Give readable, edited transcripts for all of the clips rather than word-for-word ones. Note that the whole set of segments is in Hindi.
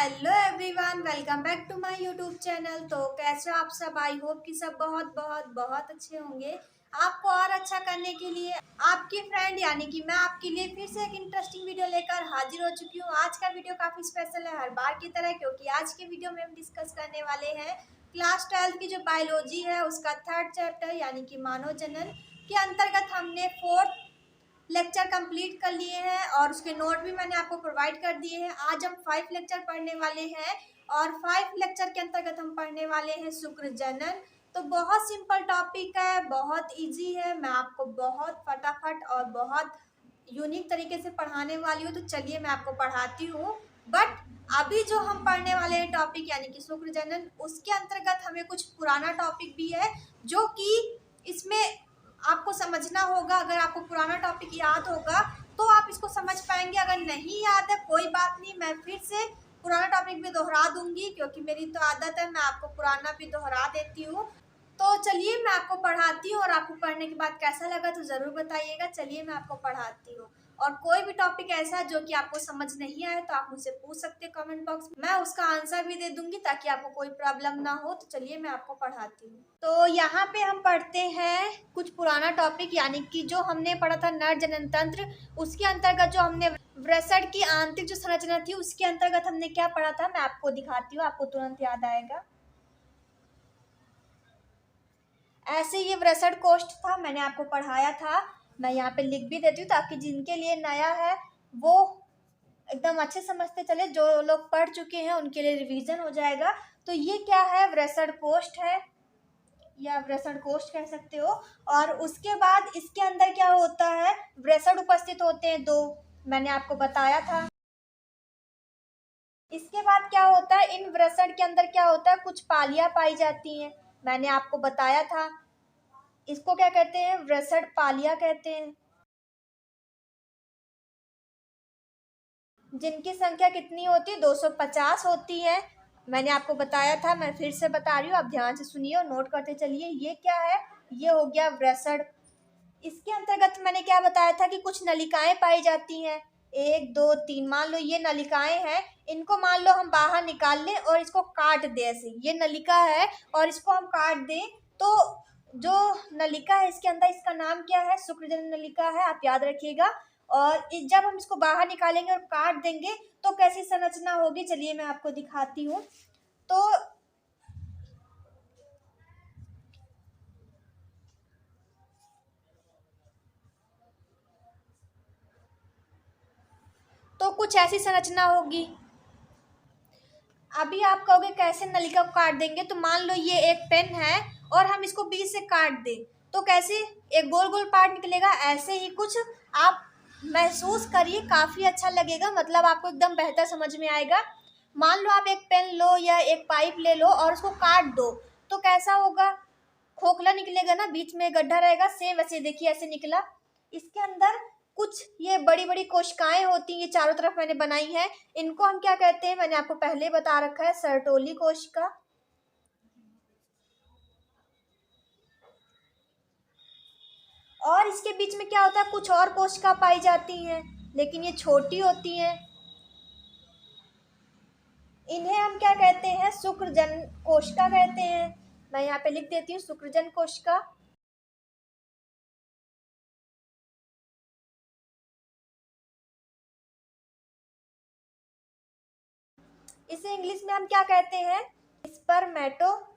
Hello everyone, welcome back to my YouTube channel. तो कैसे हो आप सब? आई होप कि सब बहुत बहुत बहुत अच्छे होंगे। आपको और अच्छा करने के लिए आपकी फ्रेंड यानी कि मैं आपके लिए फिर से एक इंटरेस्टिंग वीडियो लेकर हाजिर हो चुकी हूँ। आज का वीडियो काफ़ी स्पेशल है हर बार की तरह, क्योंकि आज के वीडियो में हम डिस्कस करने वाले हैं क्लास 12 की जो बायोलॉजी है उसका थर्ड चैप्टर यानी कि मानव जनन के अंतर्गत हमने फोर्थ लेक्चर कंप्लीट कर लिए हैं और उसके नोट भी मैंने आपको प्रोवाइड कर दिए हैं। आज हम 5 लेक्चर पढ़ने वाले हैं और 5 लेक्चर के अंतर्गत हम पढ़ने वाले हैं शुक्र जनन। तो बहुत सिंपल टॉपिक है, बहुत इजी है। मैं आपको बहुत फटाफट और बहुत यूनिक तरीके से पढ़ाने वाली हूँ। तो चलिए मैं आपको पढ़ाती हूँ। बट अभी जो हम पढ़ने वाले हैं टॉपिक यानी कि शुक्र जनन, उसके अंतर्गत हमें कुछ पुराना टॉपिक भी है जो कि इसमें आपको समझना होगा। अगर आपको पुराना टॉपिक याद होगा तो आप इसको समझ पाएंगे। अगर नहीं याद है कोई बात नहीं, मैं फिर से पुराना टॉपिक भी दोहरा दूंगी, क्योंकि मेरी तो आदत है, मैं आपको पुराना भी दोहरा देती हूँ। तो चलिए मैं आपको पढ़ाती हूँ और आपको पढ़ने के बाद कैसा लगा तो ज़रूर बताइएगा। चलिए मैं आपको पढ़ाती हूँ। और कोई भी टॉपिक ऐसा जो कि आपको समझ नहीं आए तो आप मुझसे पूछ सकते हैं कमेंट बॉक्स में, मैं उसका आंसर भी दे दूंगी ताकि आपको कोई प्रॉब्लम ना हो। तो चलिए मैं आपको पढ़ाती हूँ। तो यहाँ पे हम पढ़ते हैं कुछ पुराना टॉपिक यानी कि जो हमने पढ़ा था नर जनन तंत्र, उसके अंतर्गत जो हमने वृषण की आंतरिक जो संरचना थी उसके अंतर्गत हमने क्या पढ़ा था, मैं आपको दिखाती हूँ, आपको तुरंत याद आएगा। ऐसे ये वृषण कोष्ठ था, मैंने आपको पढ़ाया था। मैं यहाँ पे लिख भी देती हूँ ताकि जिनके लिए नया है वो एकदम अच्छे समझते चले, जो लोग पढ़ चुके हैं उनके लिए रिवीजन हो जाएगा। तो ये क्या है, वृषण कोष्ठ है या वृषण कोष्ठ कह सकते हो। और उसके बाद इसके अंदर क्या होता है, वृषण उपस्थित होते हैं दो, मैंने आपको बताया था। इसके बाद क्या होता है, इन वृषण के अंदर क्या होता है, कुछ पालियां पाई जाती हैं, मैंने आपको बताया था। इसको क्या कहते हैं, वृषण पालियां कहते हैं, जिनकी संख्या कितनी होती है, 250 होती है। मैंने आपको बताया था, मैं फिर से बता रही हूँ, आप ध्यान से सुनिए और नोट करते चलिए। ये क्या है, ये हो गया वृषण। इसके अंतर्गत मैंने क्या बताया था कि कुछ नलिकाएं पाई जाती हैं, 1 2 3। मान लो ये नलिकाएं हैं, इनको मान लो हम बाहर निकाल लें और इसको काट दें। ऐसे ये नलिका है और इसको हम काट दें तो जो नलिका है इसके अंदर, इसका नाम क्या है, शुक्रजनन नलिका है, आप याद रखिएगा। और जब हम इसको बाहर निकालेंगे और काट देंगे तो कैसी संरचना होगी, चलिए मैं आपको दिखाती हूँ। तो कुछ ऐसी संरचना होगी। अभी आप कहोगे कैसे नलिका को काट देंगे, तो मान लो ये एक पेन है और हम इसको बीच से काट दें तो कैसे एक गोल गोल पार्ट निकलेगा, ऐसे ही कुछ आप महसूस करिए, काफ़ी अच्छा लगेगा, मतलब आपको एकदम बेहतर समझ में आएगा। मान लो आप एक पेन लो या एक पाइप ले लो और उसको काट दो तो कैसा होगा, खोखला निकलेगा ना, बीच में गड्ढा रहेगा, सेम वैसे देखिए ऐसे निकला। इसके अंदर कुछ ये बड़ी बड़ी कोशिकाएं होती हैं, ये चारों तरफ मैंने बनाई है, इनको हम क्या कहते हैं, मैंने आपको पहले बता रखा है, सर्टोली कोशिका। और इसके बीच में क्या होता है, कुछ और कोशिका पाई जाती हैं लेकिन ये छोटी होती हैं, इन्हें हम क्या कहते हैं, शुक्रजन कोशिका कहते हैं। मैं यहाँ पे लिख देती हूँ शुक्रजन कोशिका। इसे इंग्लिश में हम क्या कहते हैं, स्पर्मेटोगोनिया।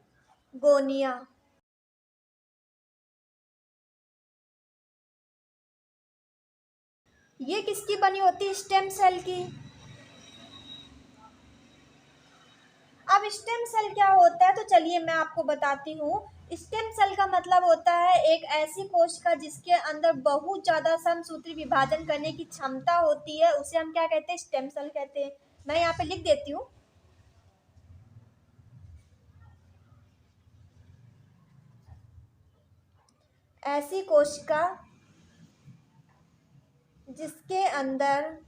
ये किसकी बनी होती है, स्टेम सेल की। अब स्टेम सेल क्या होता है तो चलिए मैं आपको बताती हूँ। स्टेम सेल का मतलब होता है एक ऐसी कोशिका जिसके अंदर बहुत ज़्यादा समसूत्री विभाजन करने की क्षमता होती है, उसे हम क्या कहते हैं, स्टेम सेल कहते हैं। मैं यहाँ पे लिख देती हूँ, ऐसी कोशिका जिसके अंदर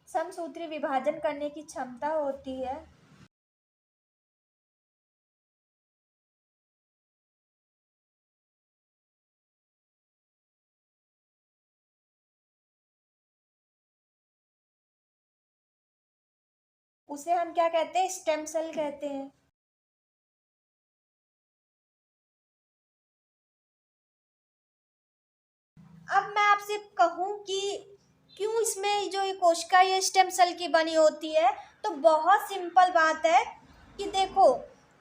समसूत्री विभाजन करने की क्षमता होती है, उसे हम क्या कहते हैं, स्टेम सेल कहते हैं। अब मैं आपसे कहूँ कि क्यों इसमें जो ये कोशिका ये स्टेम सेल की बनी होती है, तो बहुत सिंपल बात है कि देखो,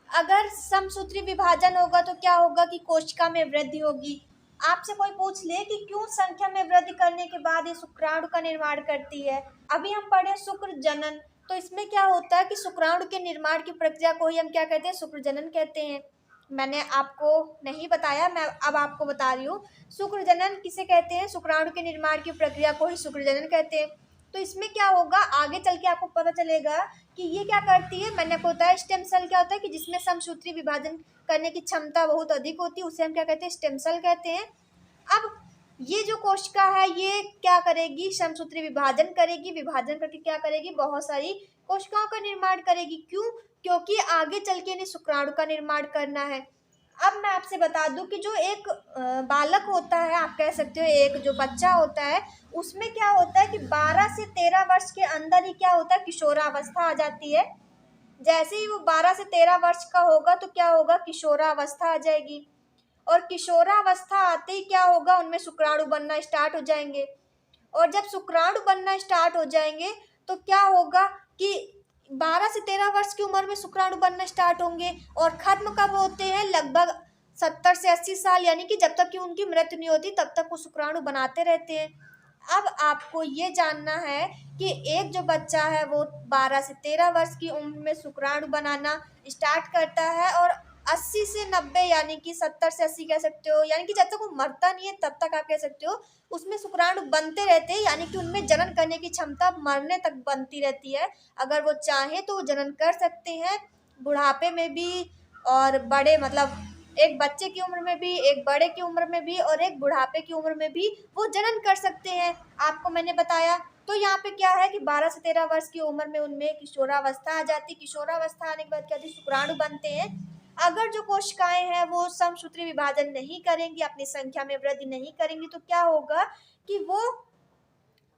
अगर समसूत्री विभाजन होगा तो क्या होगा कि कोशिका में वृद्धि होगी। आपसे कोई पूछ ले कि क्यों संख्या में वृद्धि करने के बाद ये शुक्राणु का निर्माण करती है। अभी हम पढ़े शुक्र जनन, तो इसमें क्या होता है कि शुक्राणु के निर्माण की प्रक्रिया को ही हम क्या कहते हैं, शुक्र जनन कहते हैं। मैंने आपको नहीं बताया, मैं अब आपको बता रही हूँ। शुक्र जनन किसे कहते हैं, शुक्राणु के निर्माण की प्रक्रिया को ही शुक्र जनन कहते हैं। तो इसमें क्या होगा, आगे चल के आपको पता चलेगा कि ये क्या करती है। मैंने आपको बताया स्टेम सेल क्या होता है कि जिसमें समसूत्री विभाजन करने की क्षमता बहुत अधिक होती है, उसे हम क्या कहते हैं, स्टेम सेल कहते हैं। अब ये जो कोशिका है ये क्या करेगी, समसूत्री विभाजन करेगी, विभाजन करके क्या करेगी, बहुत सारी कोशिकाओं का निर्माण करेगी। क्यों, क्योंकि आगे चल के इन्हें शुक्राणु का निर्माण करना है। अब मैं आपसे बता दूं कि जो एक बालक होता है, आप कह सकते हो एक जो बच्चा होता है, उसमें क्या होता है कि 12 से 13 वर्ष के अंदर ही क्या होता है, किशोरावस्था आ जाती है। जैसे ही वो 12 से 13 वर्ष का होगा तो क्या होगा, किशोरावस्था आ जाएगी। और किशोरावस्था आते ही क्या होगा, उनमें शुक्राणु बनना स्टार्ट हो जाएंगे। और जब शुक्राणु बनना स्टार्ट हो जाएंगे तो क्या होगा कि 12 से 13 वर्ष की उम्र में शुक्राणु बनना स्टार्ट होंगे और खत्म कब होते हैं, लगभग 70 से 80 साल, यानी कि जब तक कि उनकी मृत्यु नहीं होती तब तक वो शुक्राणु बनाते रहते हैं। अब आपको ये जानना है कि एक जो बच्चा है वो 12 से 13 वर्ष की उम्र में शुक्राणु बनाना स्टार्ट करता है और 80 से 90 यानी कि 70 से 80 कह सकते हो, यानी कि जब तक वो मरता नहीं है तब तक आप कह सकते हो उसमें शुक्राणु बनते रहते हैं, यानी कि उनमें जनन करने की क्षमता मरने तक बनती रहती है। अगर वो चाहे तो वो जनन कर सकते हैं बुढ़ापे में भी, और बड़े मतलब एक बच्चे की उम्र में भी, एक बड़े की उम्र में भी और एक बुढ़ापे की उम्र में भी वो जनन कर सकते हैं। आपको मैंने बताया। तो यहाँ पे क्या है कि 12 से 13 वर्ष की उम्र में उनमें किशोरावस्था आ जाती। किशोरावस्था आने के बाद क्या होती है, शुक्राणु बनते हैं। अगर जो कोशिकाएं हैं वो समसूत्री विभाजन नहीं करेंगी, अपनी संख्या में वृद्धि नहीं करेंगी, तो क्या होगा कि वो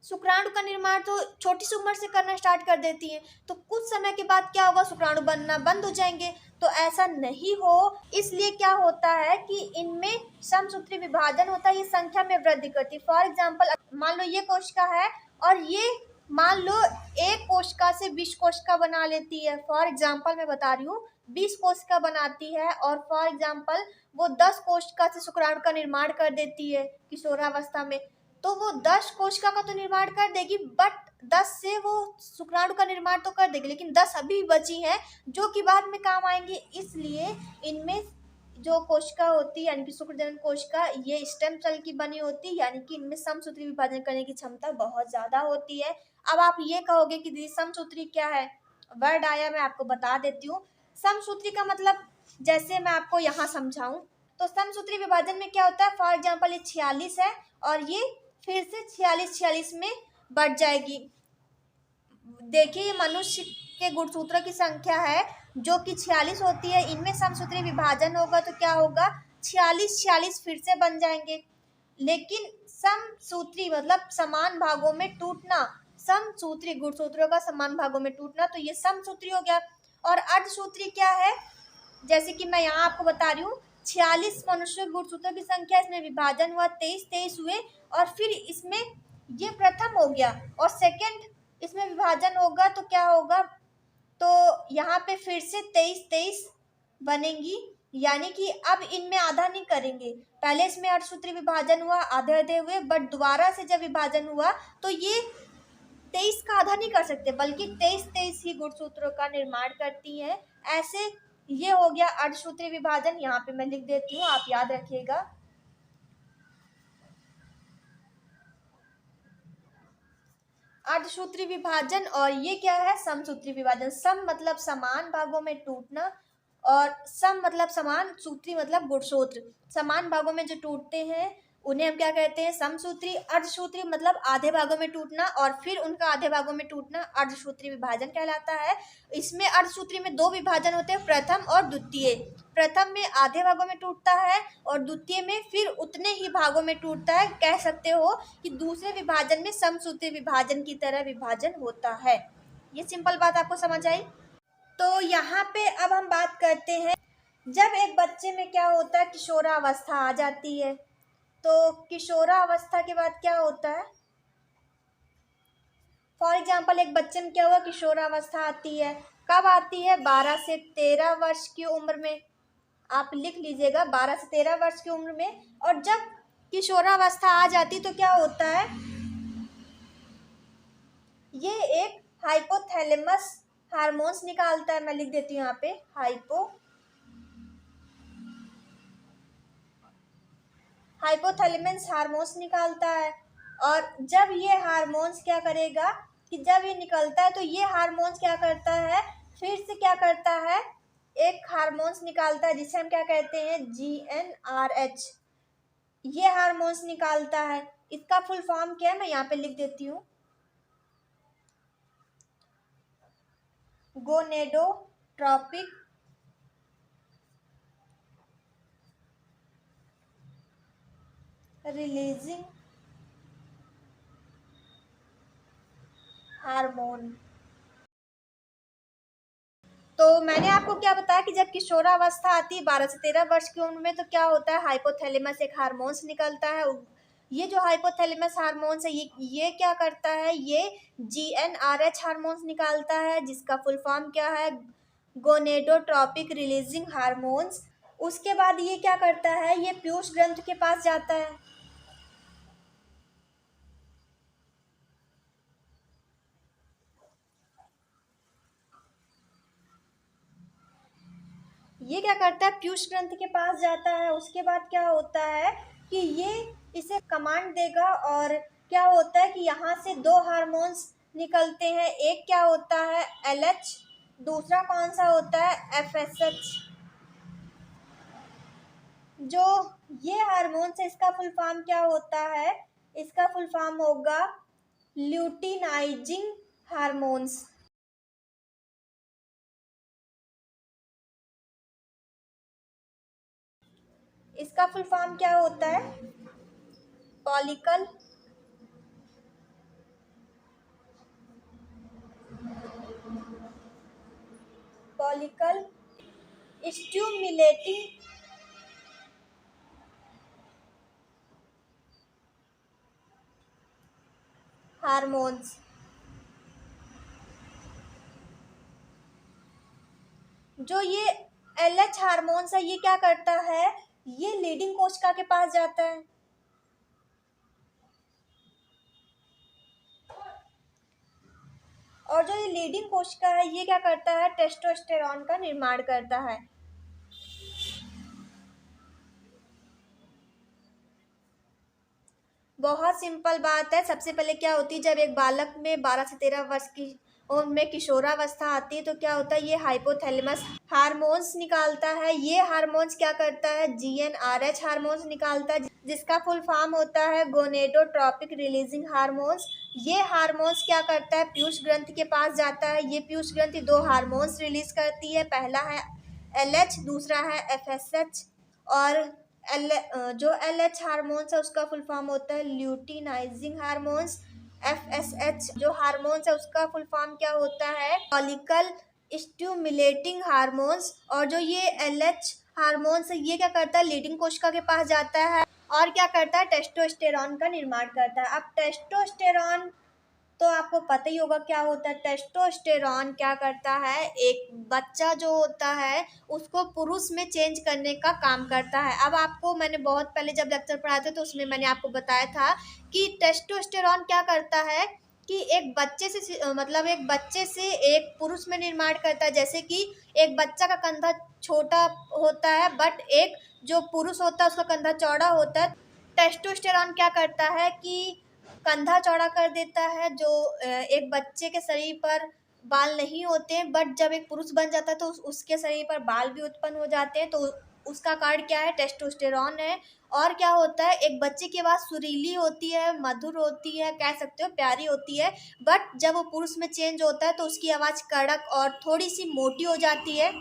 शुक्राणु का निर्माण तो छोटी सी उम्र से करना स्टार्ट कर देती हैं। तो कुछ समय के बाद क्या होगा, शुक्राणु बनना बंद हो जाएंगे। तो ऐसा नहीं हो, इसलिए क्या होता है कि इनमें समसूत्री विभाजन होता है, ये संख्या में वृद्धि करती है। फॉर एग्जाम्पल, मान लो ये कोशिका है और ये मान लो एक कोशिका से 20 कोशिका बना लेती है। फॉर एग्जाम्पल मैं बता रही हूँ, 20 कोशिका बनाती है और फॉर एग्जाम्पल वो 10 कोशिका से शुक्राणु का निर्माण कर देती है किशोरावस्था में। तो वो 10 कोशिका का तो निर्माण कर देगी, बट 10 से वो शुक्राणु का निर्माण तो कर देगी, लेकिन 10 अभी बची हैं जो कि बाद में काम आएंगी। इसलिए इनमें जो कोशिका होती है यानी कि शुक्रजनन कोशिका, ये स्टेम सेल की बनी होती है, यानी कि इनमें समसूत्री विभाजन करने की क्षमता बहुत ज्यादा होती है। अब आप ये कहोगे कि दीदी समसूत्री क्या है, वर्ड आया, मैं आपको बता देती हूँ। समसूत्री का मतलब जैसे मैं आपको यहाँ समझाऊं, तो समसूत्री विभाजन में क्या होता है, फॉर एग्जाम्पल ये 46 है और ये फिर से 46 में बढ़ जाएगी। देखिए ये मनुष्य के गुणसूत्रों की संख्या है जो कि 46 होती है। इनमें समसूत्री विभाजन होगा तो क्या होगा, 46 फिर से बन जाएंगे। लेकिन समसूत्री मतलब समान भागों में टूटना, समसूत्री गुणसूत्रों का समान भागों में टूटना, तो ये समसूत्री हो गया। और अर्धसूत्री क्या है, जैसे कि मैं यहाँ आपको बता रही हूँ, 46 मनुष्य गुणसूत्रों की संख्या, इसमें विभाजन हुआ 23 हुए और फिर इसमें ये प्रथम हो गया और सेकंड इसमें विभाजन होगा तो क्या होगा, तो यहाँ पे फिर से 23 बनेंगी, यानी कि अब इनमें आधा नहीं करेंगे। पहले इसमें अर्धसूत्री विभाजन हुआ, आधे आधे हुए, बट दोबारा से जब विभाजन हुआ तो ये 23 का आधा नहीं कर सकते, बल्कि 23 ही गुणसूत्रों का निर्माण करती है। ऐसे ये हो गया अर्धसूत्री विभाजन। यहाँ पे मैं लिख देती हूँ, आप याद रखिएगा। अर्धसूत्री विभाजन और ये क्या है, समसूत्री विभाजन। सम मतलब समान भागों में टूटना और सम मतलब समान, सूत्री मतलब गुणसूत्र। समान भागों में जो टूटते हैं उन्हें हम क्या कहते हैं, समसूत्री। अर्धसूत्री मतलब आधे भागों में टूटना और फिर उनका आधे भागों में टूटना अर्धसूत्री विभाजन कहलाता है। इसमें अर्धसूत्री में दो विभाजन होते हैं, प्रथम और द्वितीय। प्रथम में आधे भागों में टूटता है और द्वितीय में फिर उतने ही भागों में टूटता है। कह सकते हो कि दूसरे विभाजन में समसूत्री विभाजन की तरह विभाजन होता है। ये सिंपल बात आपको समझ आई। तो यहाँ पे अब हम बात करते हैं, जब एक बच्चे में क्या होता है, किशोरावस्था आ जाती है। तो किशोरावस्था के बाद क्या होता है, फॉर एग्जाम्पल एक बच्चे में क्या हुआ, किशोरावस्था आती है। कब आती है, 12 से 13 वर्ष की उम्र में। आप लिख लीजिएगा, 12 से 13 वर्ष की उम्र में। और जब किशोरावस्था आ जाती तो क्या होता है, ये एक हाइपोथैलेमस हार्मोन्स निकालता है। मैं लिख देती हूँ यहाँ पे, हाइपोथैलेमस हार्मोन्स निकालता है। और जब ये हार्मोन्स क्या करेगा कि जब ये निकलता है तो ये हार्मोन्स क्या करता है, फिर से क्या करता है, एक हार्मोन्स निकालता है जिसे हम क्या कहते हैं, GnRH। ये हार्मोन्स निकालता है। इसका फुल फॉर्म क्या है, मैं यहाँ पे लिख देती हूँ, गोनेडोट्रोपिक रिलीजिंग हार्मोन। तो मैंने आपको क्या बताया कि जब किशोरावस्था आती है 12 से 13 वर्ष की उम्र में, तो क्या होता है, हाइपोथैलेमस एक हार्मोन्स निकलता है। ये जो हाइपोथैलेमस हार्मोन्स है, ये क्या करता है, ये GnRH हार्मोन्स निकालता है, जिसका फुल फॉर्म क्या है, गोनेडोट्रोपिक रिलीजिंग हार्मोन्स। उसके बाद ये क्या करता है, ये पीयूष ग्रंथि के पास जाता है। ये क्या करता है, पीयूष ग्रंथि के पास जाता है। उसके बाद क्या होता है कि ये इसे कमांड देगा, और क्या होता है कि यहाँ से दो हार्मोन्स निकलते हैं। एक क्या होता है, LH, दूसरा कौन सा होता है, FSH। जो ये हार्मोन्स है, इसका फुल फॉर्म क्या होता है, इसका फुल फॉर्म होगा ल्यूटिनाइजिंग हार्मोन्स। इसका फुल फॉर्म क्या होता है, पॉलिकल पॉलिकल स्टिमुलेटिंग हार्मोन्स। जो ये LH हार्मोन्स है, ये क्या करता है, ये लीडिंग कोशिका के पास जाता है। और जो ये लीडिंग कोशिका है, ये क्या करता है, टेस्टोस्टेरॉन का निर्माण करता है। बहुत सिंपल बात है। सबसे पहले क्या होती है, जब एक बालक में 12 से 13 वर्ष की उम्र में किशोरावस्था आती है, तो क्या होता है, ये हाइपोथैलेमस हार्मोन्स निकालता है। ये हार्मोन्स क्या करता है, GnRH हार्मोन्स निकालता है, जिसका फुल फॉर्म होता है गोनेडोट्रोपिक रिलीजिंग हार्मोन्स। ये हार्मोन्स क्या करता है, पीयूष ग्रंथि के पास जाता है। ये पीयूष ग्रंथि दो हार्मोन्स रिलीज करती है, पहला है LH, दूसरा है FSH। और जो LH हार्मोन्स है, उसका फुल फॉर्म होता है ल्यूटिनाइजिंग हार्मोन्स। FSH जो हार्मोन्स है, उसका फुल फॉर्म क्या होता है, फॉलिकल स्टिमुलेटिंग हार्मोन्स। और जो ये LH हार्मोन्स है, ये क्या करता है, लीडिंग कोशिका के पास जाता है और क्या करता है, टेस्टोस्टेरॉन का निर्माण करता है। अब टेस्टोस्टेरॉन तो आपको पता ही होगा क्या होता है। टेस्टोस्टेरॉन क्या करता है, एक बच्चा जो होता है उसको पुरुष में चेंज करने का काम करता है। अब आपको मैंने बहुत पहले जब लेक्चर पढ़ाए थे तो उसमें मैंने आपको बताया था कि टेस्टोस्टेरॉन क्या करता है कि एक बच्चे से मतलब एक बच्चे से एक पुरुष में निर्माण करता है। जैसे कि एक बच्चा का कंधा छोटा होता है, बट एक जो पुरुष होता है उसका कंधा चौड़ा होता है। टेस्टोस्टेरॉन क्या करता है कि कंधा चौड़ा कर देता है। जो एक बच्चे के शरीर पर बाल नहीं होते हैं, बट जब एक पुरुष बन जाता है तो उसके शरीर पर बाल भी उत्पन्न हो जाते हैं। तो उसका कारण क्या है, टेस्टोस्टेरॉन है। और क्या होता है, एक बच्चे की आवाज़ सुरीली होती है, मधुर होती है, कह सकते हो प्यारी होती है, बट जब वो पुरुष में चेंज होता है तो उसकी आवाज़ कड़क और थोड़ी सी मोटी हो जाती है,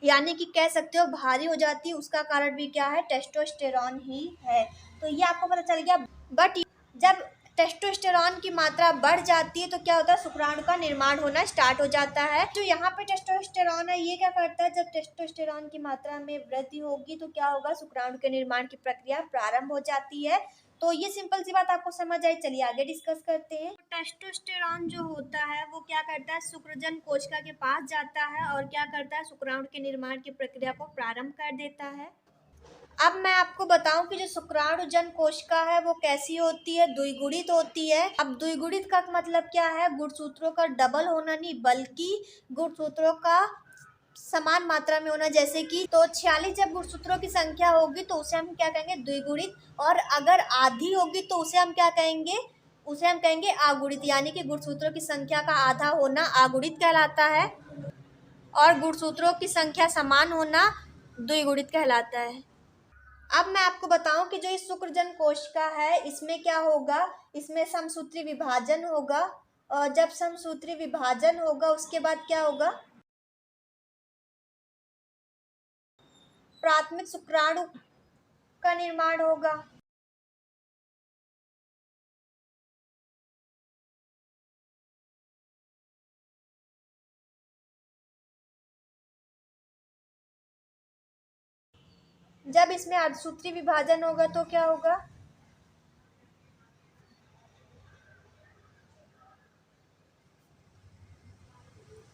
यानी कि कह सकते हो भारी हो जाती है। उसका कारण भी क्या है, टेस्टोस्टेरॉन ही है। तो ये आपको पता चल गया। बट जब टेस्टोस्टेरॉन की मात्रा बढ़ जाती है तो क्या होता है, शुक्राणु का निर्माण होना स्टार्ट हो जाता है। जो यहाँ पे टेस्टोस्टेरॉन है ये क्या करता है, जब टेस्टोस्टेरॉन की मात्रा में वृद्धि होगी तो क्या होगा, शुक्राणु के निर्माण की प्रक्रिया प्रारंभ हो जाती है। तो ये सिंपल सी बात आपको समझ आई। चलिए आगे डिस्कस करते हैं। टेस्टोस्टेरॉन जो होता है वो क्या करता है, शुक्रजन कोशिका के पास जाता है और क्या करता है, शुक्राणु के निर्माण की प्रक्रिया को प्रारंभ कर देता है। अब मैं आपको बताऊं कि जो शुक्राणुजन कोशिका है वो कैसी होती है, द्विगुणित होती है। अब द्विगुणित का मतलब क्या है, गुणसूत्रों का डबल होना नहीं बल्कि गुणसूत्रों का समान मात्रा में होना। जैसे कि तो 46 जब गुणसूत्रों की संख्या होगी तो उसे हम क्या कहेंगे, द्विगुणित। और अगर आधी होगी तो उसे हम क्या कहेंगे, उसे हम कहेंगे अगुणित। यानी कि गुणसूत्रों की संख्या का आधा होना अगुणित कहलाता है और गुणसूत्रों की संख्या समान होना द्विगुणित कहलाता है। अब मैं आपको बताऊं कि जो इस शुक्रजन कोशिका है इसमें क्या होगा, इसमें समसूत्री विभाजन होगा। और जब समसूत्री विभाजन होगा उसके बाद क्या होगा, प्राथमिक शुक्राणु का निर्माण होगा। जब इसमें अर्धसूत्री विभाजन होगा तो क्या होगा,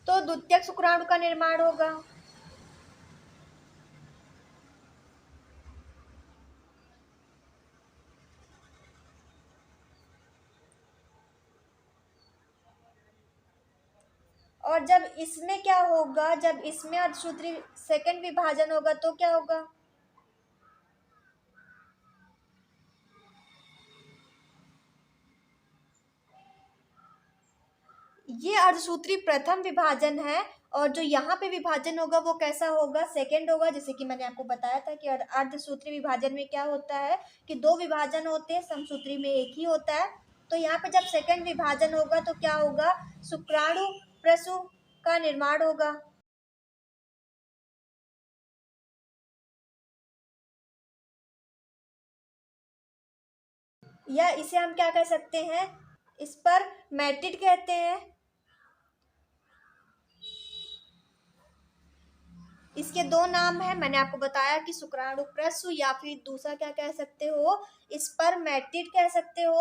तो द्वितीयक शुक्राणु का निर्माण होगा। और जब इसमें क्या होगा, जब इसमें अर्धसूत्री सेकंड विभाजन होगा तो क्या होगा, ये अर्धसूत्री प्रथम विभाजन है। और जो यहाँ पे विभाजन होगा वो कैसा होगा, सेकंड होगा। जैसे कि मैंने आपको बताया था कि अर्धसूत्री विभाजन में क्या होता है कि दो विभाजन होते हैं, समसूत्री में एक ही होता है। तो यहाँ पे जब सेकंड विभाजन होगा तो क्या होगा, शुक्राणु प्रसु का निर्माण होगा। या इसे हम क्या कह सकते हैं, इस पर मैट्रिड कहते हैं। इसके दो नाम है, मैंने आपको बताया कि शुक्राणु प्रसु या फिर दूसरा क्या कह सकते हो, इस पर मैट्रिड कह सकते हो।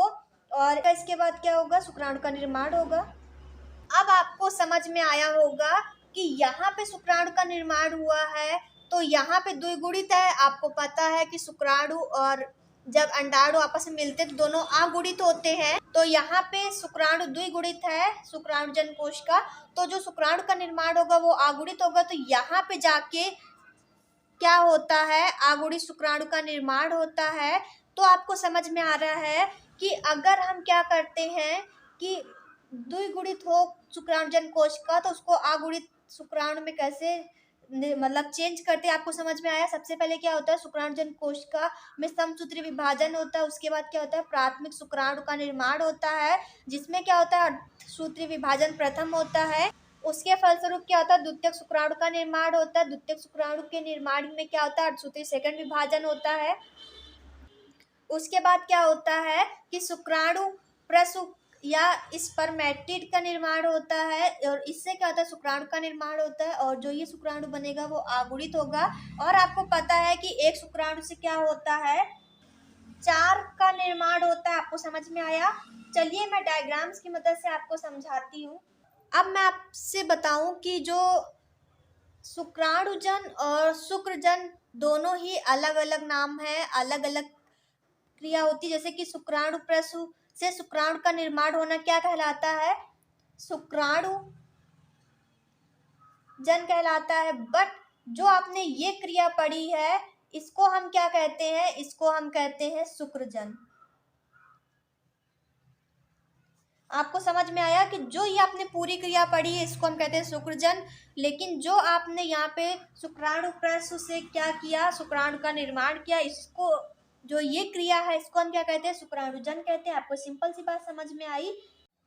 और इसके बाद क्या होगा, शुक्राणु का निर्माण होगा। अब आपको समझ में आया होगा कि यहाँ पे शुक्राणु का निर्माण हुआ है तो यहाँ पे द्विगुणित है। आपको पता है कि शुक्राणु और जब अंडाणु आपस में मिलते तो दोनों अगुणित होते हैं। तो यहाँ पे शुक्राणु द्विगुणित है, शुक्राणुजन कोश का। तो जो शुक्राणु का निर्माण होगा वो अगुणित होगा। तो यहाँ पे जाके क्या होता है, अगुणित शुक्राणु का निर्माण होता है। तो आपको समझ में आ रहा है कि अगर हम क्या करते हैं कि द्विगुणित हो शुक्राणुजन कोश का तो उसको अगुणित शुक्राणु में कैसे मतलब चेंज करते हैं, आपको समझ में आया। सबसे पहले क्या होता है, शुक्राणुजन कोशिका में समसूत्री विभाजन होता है। उसके बाद क्या होता है, प्राथमिक शुक्राणु का निर्माण होता है जिसमें क्या होता है, सूत्री विभाजन प्रथम होता है। उसके फलस्वरूप क्या होता है, द्वितीयक शुक्राणु का निर्माण होता है। द्वितीयक शुक्राणु के निर्माण में क्या होता है, अर्धसूत्री सेकंड विभाजन होता है। उसके बाद क्या होता है कि शुक्राणु प्रसु या स्पर्मेटिड का निर्माण होता है और इससे क्या होता है, शुक्राणु का निर्माण होता है। और जो ये शुक्राणु बनेगा वो अगुणित होगा। और आपको पता है कि एक शुक्राणु से क्या होता है, 4 का निर्माण होता है। आपको समझ में आया। चलिए मैं डायग्राम्स की मदद से आपको समझाती हूँ। अब मैं आपसे बताऊं कि जो शुक्राणुजन और शुक्रजन दोनों ही अलग अलग नाम है, अलग अलग क्रिया होती है। जैसे कि शुक्राणु प्रसु से शुक्राणु का निर्माण होना क्या कहलाता है, शुक्राणु जन कहलाता है। बट जो आपने ये क्रिया पढ़ी है इसको हम क्या कहते हैं, इसको हम कहते हैं शुक्रजन। आपको समझ में आया कि जो ये आपने पूरी क्रिया पढ़ी है इसको हम कहते हैं शुक्रजन। लेकिन जो आपने यहाँ पे शुक्राणु प्रसु से क्या किया, शुक्राणु का निर्माण किया, इसको जो ये क्रिया है इसको हम क्या कहते हैं, शुक्राणुजन कहते हैं। आपको सिंपल सी बात समझ में आई।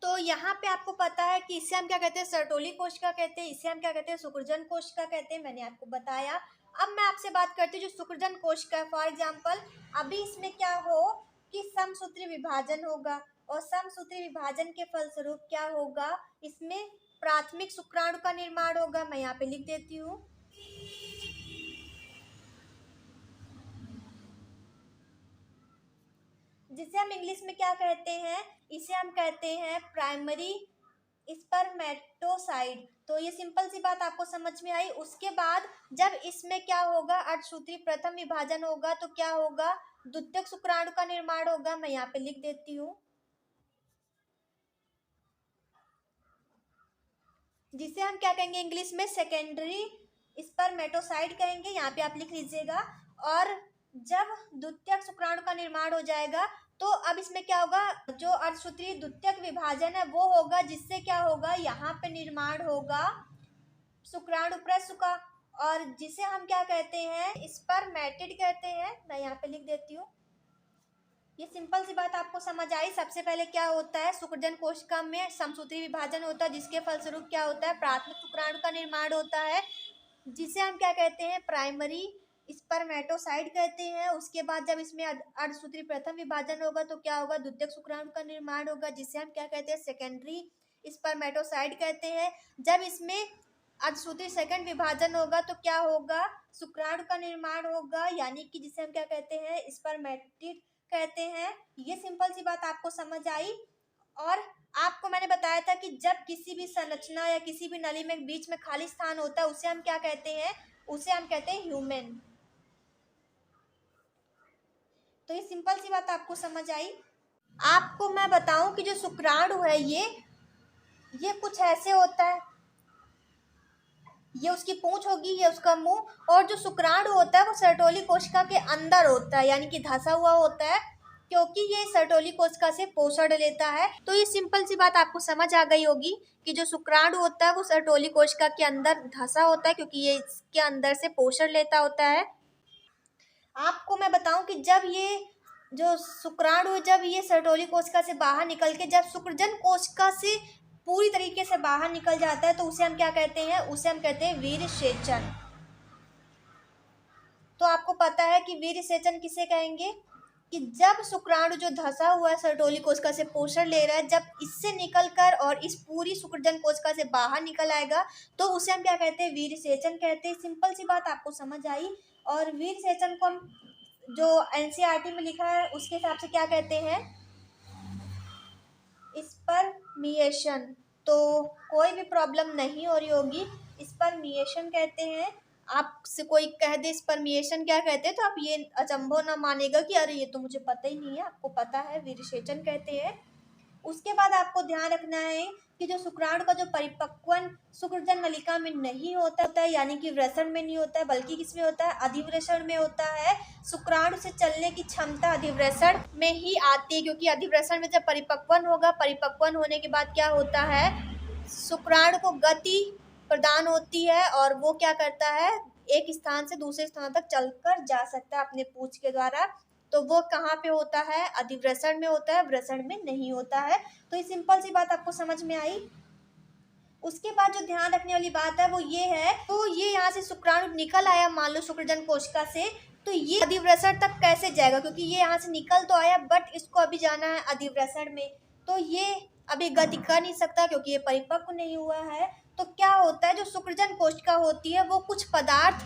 तो यहाँ पे आपको पता है कि इसे हम क्या कहते हैं, सर्टोली कोशिका कहते हैं। इसे हम क्या कहते हैं, शुक्रजन कोशिका कहते हैं। मैंने आपको बताया। अब मैं आपसे बात करती हूँ जो शुक्रजन कोशिका है। फॉर एग्जाम्पल अभी इसमें क्या हो कि समसूत्री विभाजन होगा। और समसूत्री विभाजन के फलस्वरूप क्या होगा, इसमें प्राथमिक शुक्राणु का निर्माण होगा। मैं यहाँ पे लिख देती हूँ। जिसे हम इंग्लिश में क्या कहते हैं, इसे हम कहते हैं प्राइमरी स्पर्मेटोसाइड। तो ये सिंपल सी बात आपको समझ में आई। उसके बाद जब इसमें क्या होगा, अर्धसूत्री प्रथम विभाजन होगा तो क्या होगा, द्वितीयक शुक्राणु का निर्माण होगा। मैं यहाँ पे लिख देती हूँ, जिसे हम क्या कहेंगे इंग्लिश में सेकेंडरी स्पर्मेटोसाइड कहेंगे। यहाँ पे आप लिख लीजिएगा। और जब द्वितीयक शुक्राणु का निर्माण हो जाएगा तो अब इसमें क्या होगा, जो अर्धसूत्री द्वितीयक विभाजन है वो होगा, जिससे क्या होगा, यहाँ पे निर्माण होगा शुक्राणु प्रस्थ का, और जिसे हम क्या कहते हैं, स्पर्मेटिड कहते हैं। मैं यहाँ पे लिख देती हूँ। ये सिंपल सी बात आपको समझ आई। सबसे पहले क्या होता है, शुक्रजन कोशिका में समसूत्री विभाजन होता है, जिसके फलस्वरूप क्या होता है, प्राथमिक शुक्राणु का निर्माण होता है, जिसे हम क्या कहते हैं, प्राइमरी स्पर्मेटोसाइड कहते हैं। उसके बाद जब इसमें अर्धसूत्री प्रथम विभाजन होगा तो क्या होगा, द्वितीयक शुक्राणु का निर्माण होगा, जिसे हम क्या कहते हैं, सेकेंडरी स्पर्मेटोसाइड कहते हैं। जब इसमें अर्धसूत्री सेकंड विभाजन होगा तो क्या होगा, शुक्राणु का निर्माण होगा, यानी कि जिसे हम क्या कहते हैं, स्पर्मेटिड कहते हैं। ये सिंपल सी बात आपको समझ आई। और आपको मैंने बताया था कि जब किसी भी संरचना या किसी भी नली में बीच में खाली स्थान होता है उसे हम क्या कहते हैं, उसे हम कहते हैं ह्यूमेन। तो ये सिंपल सी बात आपको समझ आई। आपको मैं बताऊं कि जो शुक्राणु है ये कुछ ऐसे होता है, ये उसकी पूंछ होगी, ये उसका मुंह, और जो शुक्राणु होता है वो सर्टोली कोशिका के अंदर होता है, यानी कि धंसा हुआ होता है, क्योंकि ये सर्टोली कोशिका से पोषण लेता है। तो ये सिंपल सी बात आपको समझ आ गई होगी कि जो शुक्राणु होता है वो सर्टोली कोशिका के अंदर धंसा होता है, क्योंकि ये इसके अंदर से पोषण लेता होता है। आपको मैं बताऊं कि जब ये जो शुक्राणु, जब ये सर्टोली कोशिका से बाहर निकल के जब शुक्रजन कोशिका से पूरी तरीके से बाहर निकल जाता है तो उसे हम क्या कहते हैं, उसे हम कहते हैं वीर्य सेचन। तो आपको पता है कि वीर्य सेचन किसे कहेंगे, कि जब शुक्राणु जो धंसा हुआ है सर्टोली कोशिका से पोषण ले रहा है, जब इससे निकलकर और इस पूरी शुक्रजन कोशिका से बाहर निकल आएगा तो उसे हम क्या कहते हैं, वीर्य सेचन कहते हैं। सिंपल सी बात आपको समझ आई। और वीर्य सेचन को हम जो एनसीईआरटी में लिखा है उसके हिसाब से क्या कहते हैं, स्पर्मिएशन। तो कोई भी प्रॉब्लम नहीं हो रही होगी, स्पर्मिएशन कहते हैं। आपसे कोई कह दे स्पर्मिएशन क्या कहते हैं तो आप ये अचंभव ना मानेगा कि अरे ये तो मुझे पता ही नहीं है, आपको पता है, वीर्यसेचन कहते हैं। उसके बाद आपको ध्यान रखना है कि जो शुक्राणु का जो परिपक्वन शुक्रजन नलिका में नहीं होता है, यानी कि वृषण में नहीं होता है, बल्कि किसमें होता है, अधिवृषण में होता है। शुक्राणु से चलने की क्षमता अधिवृषण में ही आती है, क्योंकि अधिवृषण में जब परिपक्वन होगा, परिपक्वन होने के बाद क्या होता है, शुक्राणु को गति प्रदान होती है और वो क्या करता है, एक स्थान से दूसरे स्थान तक चलकर जा सकता है अपने पूंछ के द्वारा। तो वो कहाँ पे होता है, अधिवृषण में होता है, वृषण में नहीं होता है। तो ये सिंपल सी बात आपको समझ में आई। उसके बाद जो ध्यान रखने वाली बात है वो ये है, तो ये यहाँ से शुक्राणु निकल आया मान लो शुक्रजन कोशिका से, तो ये अधिवृषण तक कैसे जाएगा, क्योंकि ये यहाँ से निकल तो आया बट इसको अभी जाना है अधिवृषण में, तो ये अभी गति कर नहीं सकता क्योंकि ये परिपक्व नहीं हुआ है। तो क्या होता है, जो शुक्रजन कोशिका होती है वो कुछ पदार्थ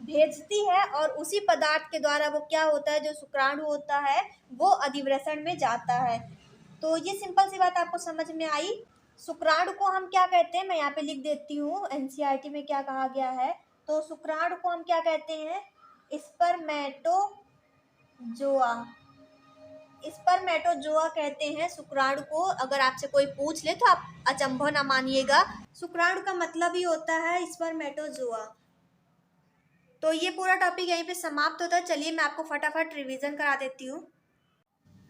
भेजती है और उसी पदार्थ के द्वारा वो क्या होता है, जो शुक्राणु होता है वो अधिवृषण में जाता है। तो ये सिंपल सी बात आपको समझ में आई। शुक्राणु को हम क्या कहते हैं, मैं यहाँ पे लिख देती हूँ एनसीईआरटी में क्या कहा गया है। तो शुक्राणु को हम क्या कहते हैं, स्पर्मेटोजोआ। स्पर्मेटोजोआ कहते हैं शुक्राणु को। अगर आपसे कोई पूछ ले तो आप अचंभव ना मानिएगा, शुक्राणु का मतलब ही होता है स्पर्मेटोजोआ। तो ये पूरा टॉपिक यहीं पे समाप्त होता है। चलिए मैं आपको फटाफट रिवीजन करा देती हूँ।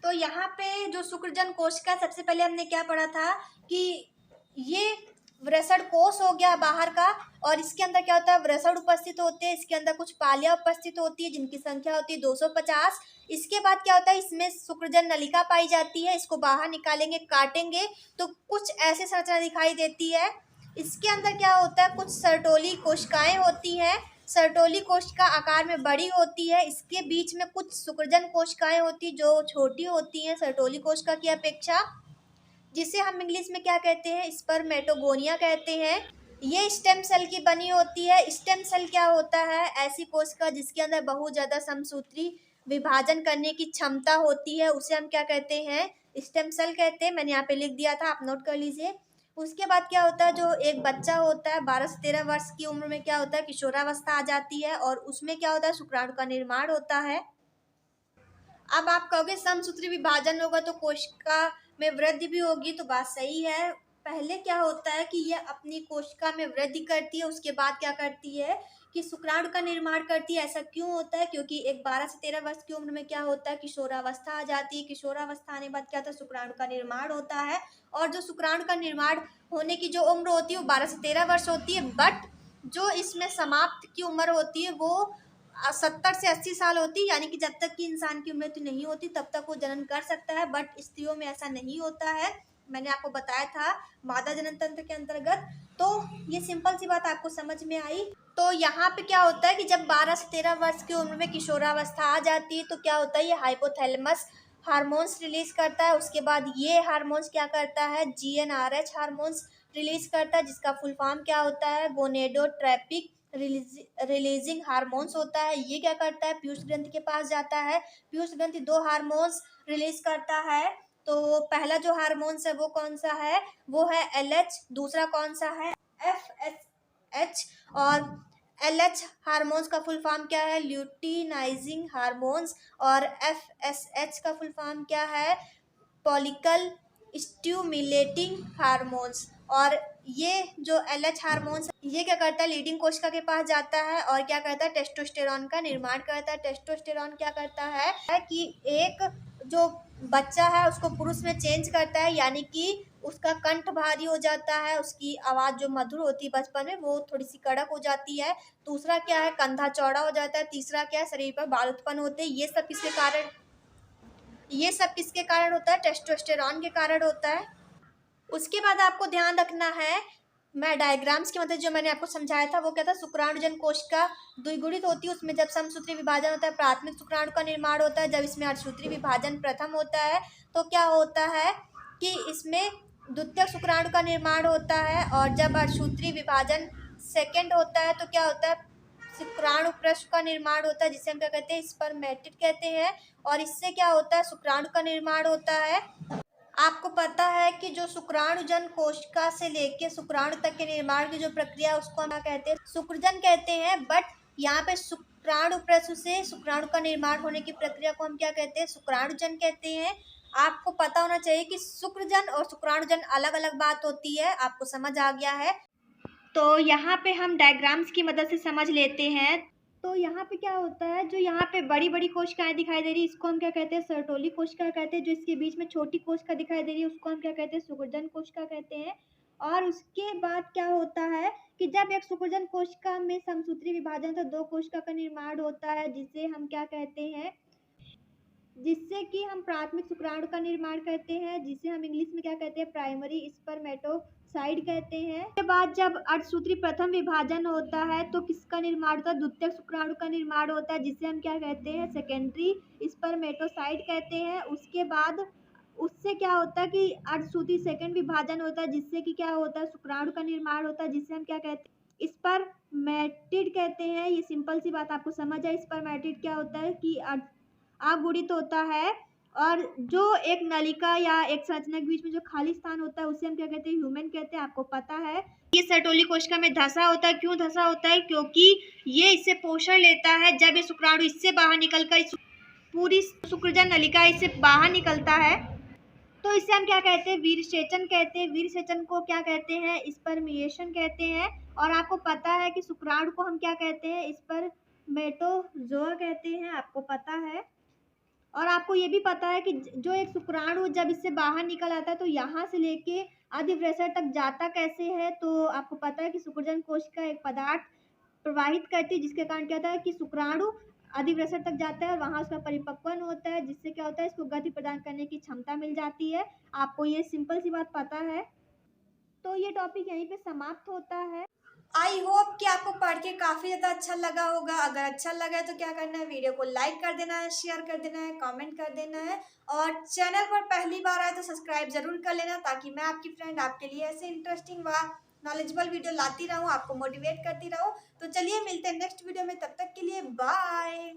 तो यहाँ पे जो शुक्रजन कोशिका, सबसे पहले हमने क्या पढ़ा था कि ये वृषण कोश हो गया बाहर का, और इसके अंदर क्या होता है, वृषण उपस्थित होते हैं, इसके अंदर कुछ पालियां उपस्थित होती है जिनकी संख्या होती है 250। इसके बाद क्या होता है, इसमें शुक्रजन नलिका पाई जाती है, इसको बाहर निकालेंगे, काटेंगे तो कुछ ऐसे संरचना दिखाई देती है। इसके अंदर क्या होता है, कुछ सर्टोली कोशिकाएं होती हैं, सर्टोली कोशिका आकार में बड़ी होती है। इसके बीच में कुछ शुक्रजन कोशिकाएं होती जो छोटी होती हैं सर्टोली कोशिका की अपेक्षा, जिसे हम इंग्लिश में क्या कहते हैं, स्पर्मेटोगोनिया कहते हैं। ये स्टेम सेल की बनी होती है। स्टेम सेल क्या होता है, ऐसी कोशिका जिसके अंदर बहुत ज़्यादा समसूत्री विभाजन करने की क्षमता होती है, उसे हम क्या कहते हैं, स्टेम सेल कहते हैं। मैंने यहाँ पे लिख दिया था, आप नोट कर लीजिए। उसके बाद क्या होता है, जो एक बच्चा होता है 12 से 13 वर्ष की उम्र में क्या होता है, किशोरावस्था आ जाती है और उसमें क्या होता है, शुक्राणु का निर्माण होता है। अब आप कहोगे समसूत्री विभाजन होगा तो कोशिका में वृद्धि भी होगी, तो बात सही है। पहले क्या होता है कि यह अपनी कोशिका में वृद्धि करती है, उसके बाद क्या करती है कि शुक्राणु का निर्माण करती है। ऐसा क्यों होता है, क्योंकि एक 12 से 13 वर्ष की उम्र में क्या होता है, किशोरावस्था आ जाती है। किशोरावस्था आने के बाद क्या होता है, शुक्राणु का निर्माण होता है। और जो शुक्राणु का निर्माण होने की जो उम्र होती है वो 12 से 13 वर्ष होती है, बट जो इसमें समाप्त की उम्र होती है वो 70 से 80 साल होती है। यानी कि जब तक कि इंसान की मृत्यु नहीं होती तब तक वो जनन कर सकता है, बट स्त्रियों में ऐसा नहीं होता है। मैंने आपको बताया था मादा जनन तंत्र के अंतर्गत। तो ये सिंपल सी बात आपको समझ में आई। तो यहाँ पे क्या होता है कि जब 12 से 13 वर्ष की उम्र में किशोरावस्था आ जाती है तो क्या होता है, ये हाइपोथैलेमस हार्मोन्स रिलीज करता है। उसके बाद ये हार्मोन्स क्या करता है, GnRH हार्मोन्स रिलीज करता है, जिसका फुल फॉर्म क्या होता है, गोनेडोट्रोपिक रिलीजिंग हार्मोन्स होता है। ये क्या करता है, पीयूष ग्रंथि के पास जाता है। पीयूष ग्रंथि 2 हार्मोन्स रिलीज करता है। तो पहला जो हार्मोन्स है वो कौन सा है, वो है LH। दूसरा कौन सा है, FSH। और LH हार्मोन्स का फुल फॉर्म क्या है, ल्यूटिनाइजिंग हार्मोन्स। और FSH का फुल फॉर्म क्या है, पॉलिकल स्टिमुलेटिंग हार्मोन्स। और ये जो LH हार्मोन्स ये क्या करता है, लीडिंग कोशिका के पास जाता है और क्या करता है, टेस्टोस्टेरॉन का निर्माण करता है। टेस्टोस्टेरॉन क्या करता है कि एक जो बच्चा है उसको पुरुष में चेंज करता है, यानी कि उसका कंठ भारी हो जाता है, उसकी आवाज़ जो मधुर होती है बचपन में वो थोड़ी सी कड़क हो जाती है। दूसरा क्या है, कंधा चौड़ा हो जाता है। तीसरा क्या है, शरीर पर बाल उत्पन्न होते हैं। ये सब किसके कारण होता है, टेस्टोस्टेरॉन के कारण होता है। उसके बाद आपको ध्यान रखना है, मैं डायग्राम्स की मदद जो मैंने आपको समझाया था वो क्या था, शुक्राणुजन कोशिका द्विगुणित होती है, उसमें जब समसूत्री विभाजन होता है प्राथमिक शुक्राणु का निर्माण होता है। जब इसमें अर्धसूत्री विभाजन प्रथम होता है तो क्या होता है कि इसमें द्वितीयक शुक्राणु का निर्माण होता है। और जब अर्धसूत्री विभाजन सेकेंड होता है तो क्या होता है, शुक्राणु पृष्ठ का निर्माण होता है, जिसे हम क्या कहते हैं, स्पर्मेटिड कहते हैं। और इससे क्या होता है, शुक्राणु का निर्माण होता है। आपको पता है कि जो शुक्राणुजन कोशिका से लेके शुक्राणु तक के निर्माण की जो प्रक्रिया उसको हम क्या कहते हैं, शुक्रजन कहते हैं। बट यहाँ पे शुक्राणु पृष्ठ से शुक्राणु का निर्माण होने की प्रक्रिया को हम क्या कहते हैं, शुक्राणुजन कहते हैं। आपको पता होना चाहिए कि शुक्रजन और शुक्राणुजन अलग अलग बात होती है। आपको समझ आ गया है, तो यहाँ पे हम डायग्राम्स की मदद से समझ लेते हैं। तो यहाँ पे क्या होता है, जो यहाँ पे बड़ी बड़ी कोशिकाएं दिखाई दे रही है इसको हम क्या कहते हैं, सर्टोली कोशिका कहते हैं। जो इसके बीच में छोटी कोशिका दिखाई दे रही है उसको हम क्या कहते हैं, शुक्रजन कोशिका कहते हैं। और उसके बाद क्या होता है कि जब एक शुक्रजन कोशिका में समसूत्री विभाजन से 2 कोशिका का निर्माण होता है, जिसे हम क्या कहते हैं, जिससे कि हम प्राथमिक शुक्राणु का निर्माण करते हैं, जिसे हम इंग्लिश में क्या कहते हैं, प्राइमरी स्पर्मेटोसाइड कहते हैं। उसके बाद जब अर्धसूत्री प्रथम विभाजन होता है तो किसका निर्माण होता है, द्वितीयक शुक्राणु का निर्माण होता है, जिसे हम क्या कहते हैं, सेकेंडरी स्पर्मेटोसाइड कहते हैं। उसके बाद उससे क्या होता है कि अर्धसूत्री सेकंड विभाजन होता है, जिससे कि क्या होता है, शुक्राणु का निर्माण होता है, जिसे हम क्या कहते हैं, स्पर्मेटिड कहते हैं। ये सिंपल सी बात आपको समझ आए। स्पर्मेटिड क्या होता है कि अगुणित होता है। और जो एक नलिका या एक संरचना के बीच में जो खाली स्थान होता है उसे हम क्या कहते हैं, ह्यूमन कहते हैं। आपको पता है ये सर्टोली कोशिका में धसा होता है। क्यों धसा होता है, क्योंकि ये इससे पोषण लेता है। जब ये शुक्राणु इससे बाहर निकलकर पूरी शुक्रजन नलिका इससे बाहर निकलता है तो इसे हम क्या कहते हैं, वीरसेचन कहते हैं। वीरसेचन को क्या कहते हैं, स्पर्मिएशन कहते हैं। और आपको पता है कि शुक्राणु को हम क्या कहते हैं, स्पर्मेटोजोआ कहते हैं। आपको पता है। और आपको ये भी पता है कि जो एक शुक्राणु जब इससे बाहर निकल आता है तो यहाँ से लेके अधिवृषण तक जाता कैसे है, तो आपको पता है कि शुक्रजन कोशिका एक पदार्थ प्रवाहित करती है, जिसके कारण क्या होता है कि शुक्राणु अधिवृषण तक जाता है और वहाँ उसका परिपक्वन होता है, जिससे क्या होता है, इसको गति प्रदान करने की क्षमता मिल जाती है। आपको ये सिंपल सी बात पता है। तो ये टॉपिक यहीं पे समाप्त होता है। आई होप कि आपको पढ़ के काफ़ी ज़्यादा अच्छा लगा होगा। अगर अच्छा लगा है तो क्या करना है, वीडियो को लाइक कर देना है, शेयर कर देना है, कमेंट कर देना है और चैनल पर पहली बार आए तो सब्सक्राइब जरूर कर लेना, ताकि मैं आपकी फ्रेंड आपके लिए ऐसे इंटरेस्टिंग व नॉलेजेबल वीडियो लाती रहूँ, आपको मोटिवेट करती रहूँ। तो चलिए मिलते हैं नेक्स्ट वीडियो में, तब तक के लिए बाय।